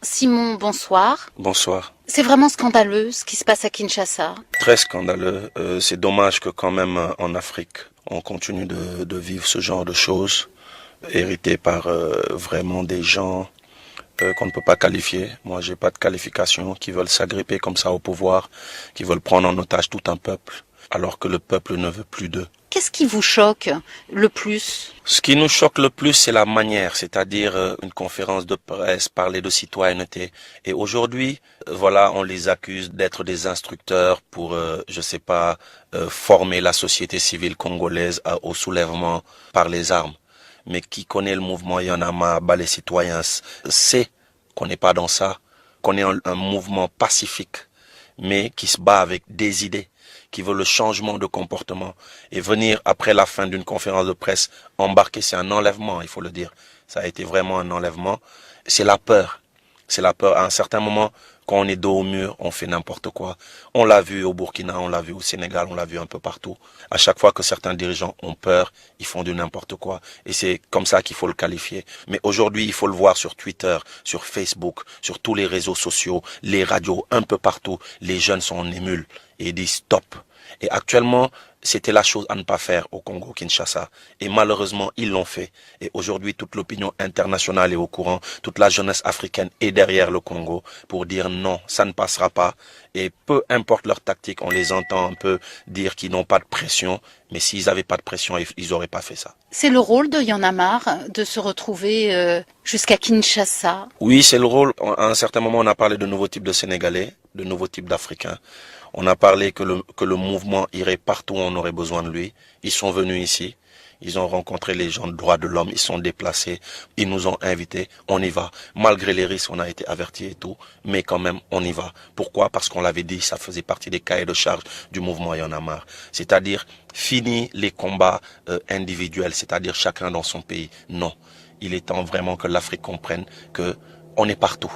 Simon, bonsoir. Bonsoir. C'est vraiment scandaleux ce qui se passe à Kinshasa. Très scandaleux. C'est dommage que quand même en Afrique, on continue de vivre ce genre de choses, héritées par vraiment des gens qu'on ne peut pas qualifier. Moi, j'ai pas de qualification, qui veulent s'agripper comme ça au pouvoir, qui veulent prendre en otage tout un peuple, alors que le peuple ne veut plus d'eux. Qu'est-ce qui vous choque le plus? Ce qui nous choque le plus, c'est la manière, c'est-à-dire une conférence de presse, parler de citoyenneté. Et aujourd'hui, voilà, on les accuse d'être des instructeurs pour, je sais pas, former la société civile congolaise au soulèvement par les armes. Mais qui connaît le mouvement Y en a marre, bah, les citoyens, sait qu'on n'est pas dans ça, qu'on est un mouvement pacifique, mais qui se bat avec des idées, qui veut le changement de comportement. Et venir après la fin d'une conférence de presse embarquer, c'est un enlèvement, il faut le dire. Ça a été vraiment un enlèvement. C'est la peur. C'est la peur. À un certain moment, quand on est dos au mur, on fait n'importe quoi. On l'a vu au Burkina, on l'a vu au Sénégal, on l'a vu un peu partout. À chaque fois que certains dirigeants ont peur, ils font du n'importe quoi. Et c'est comme ça qu'il faut le qualifier. Mais aujourd'hui, il faut le voir sur Twitter, sur Facebook, sur tous les réseaux sociaux, les radios, un peu partout. Les jeunes sont en émule et ils disent stop. Et actuellement, c'était la chose à ne pas faire au Congo-Kinshasa. Et malheureusement, ils l'ont fait. Et aujourd'hui, toute l'opinion internationale est au courant. Toute la jeunesse africaine est derrière le Congo pour dire non, ça ne passera pas. Et peu importe leur tactique, on les entend un peu dire qu'ils n'ont pas de pression. Mais s'ils n'avaient pas de pression, ils n'auraient pas fait ça. C'est le rôle de Y en a marre de se retrouver jusqu'à Kinshasa. Oui, c'est le rôle. À un certain moment, on a parlé de nouveaux types de Sénégalais, de nouveaux types d'Africains. On a parlé que le mouvement irait partout où on aurait besoin de lui. Ils sont venus ici. Ils ont rencontré les gens de droits de l'homme. Ils sont déplacés. Ils nous ont invités. On y va. Malgré les risques, on a été avertis et tout. Mais quand même, on y va. Pourquoi? Parce qu'on l'avait dit, ça faisait partie des cahiers de charge du mouvement Y en a marre. C'est-à-dire, fini les combats individuels. C'est-à-dire, chacun dans son pays. Non. Il est temps vraiment que l'Afrique comprenne que on est partout.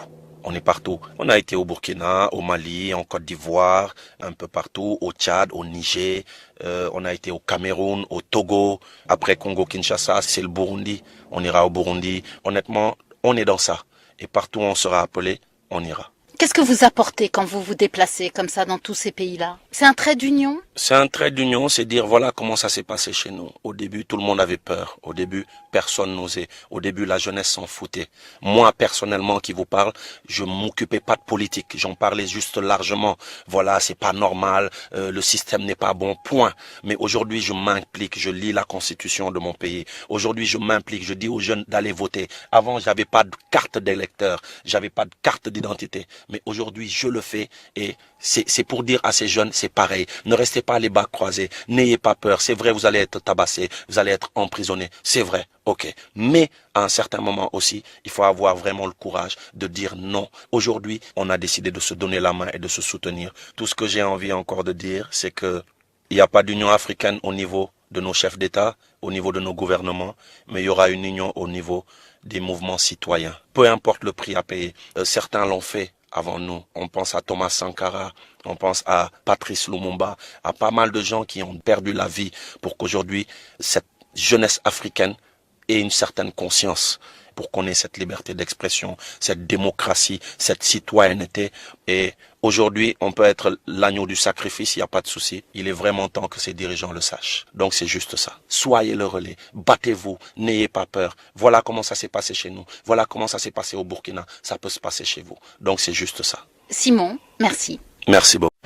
On est partout. On a été au Burkina, au Mali, en Côte d'Ivoire, un peu partout, au Tchad, au Niger. On a été au Cameroun, au Togo. Après Congo-Kinshasa, c'est le Burundi. On ira au Burundi. Honnêtement, on est dans ça. Et partout où on sera appelé, on ira. Qu'est-ce que vous apportez quand vous vous déplacez comme ça dans tous ces pays-là? C'est un trait d'union? C'est un trait d'union, c'est dire voilà comment ça s'est passé chez nous. Au début, tout le monde avait peur. Au début, personne n'osait. Au début, la jeunesse s'en foutait. Moi, personnellement, qui vous parle, je m'occupais pas de politique. J'en parlais juste largement. Voilà, c'est pas normal. Le système n'est pas bon. Point. Mais aujourd'hui, je m'implique. Je lis la constitution de mon pays. Aujourd'hui, je m'implique. Je dis aux jeunes d'aller voter. Avant, j'avais pas de carte d'électeur. J'avais pas de carte d'identité. Mais aujourd'hui, je le fais et c'est pour dire à ces jeunes, c'est pareil. Ne restez pas les bras croisés. N'ayez pas peur. C'est vrai, vous allez être tabassés. Vous allez être emprisonnés. C'est vrai. Ok. Mais à un certain moment aussi, il faut avoir vraiment le courage de dire non. Aujourd'hui, on a décidé de se donner la main et de se soutenir. Tout ce que j'ai envie encore de dire, c'est que il n'y a pas d'union africaine au niveau de nos chefs d'État, au niveau de nos gouvernements, mais il y aura une union au niveau des mouvements citoyens. Peu importe le prix à payer. Certains l'ont fait avant nous. On pense à Thomas Sankara, on pense à Patrice Lumumba, à pas mal de gens qui ont perdu la vie pour qu'aujourd'hui, cette jeunesse africaine ait une certaine conscience, pour qu'on ait cette liberté d'expression, cette démocratie, cette citoyenneté. Et aujourd'hui, on peut être l'agneau du sacrifice, il n'y a pas de souci. Il est vraiment temps que ces dirigeants le sachent. Donc c'est juste ça. Soyez le relais, battez-vous, n'ayez pas peur. Voilà comment ça s'est passé chez nous. Voilà comment ça s'est passé au Burkina. Ça peut se passer chez vous. Donc c'est juste ça. Simon, merci. Merci beaucoup.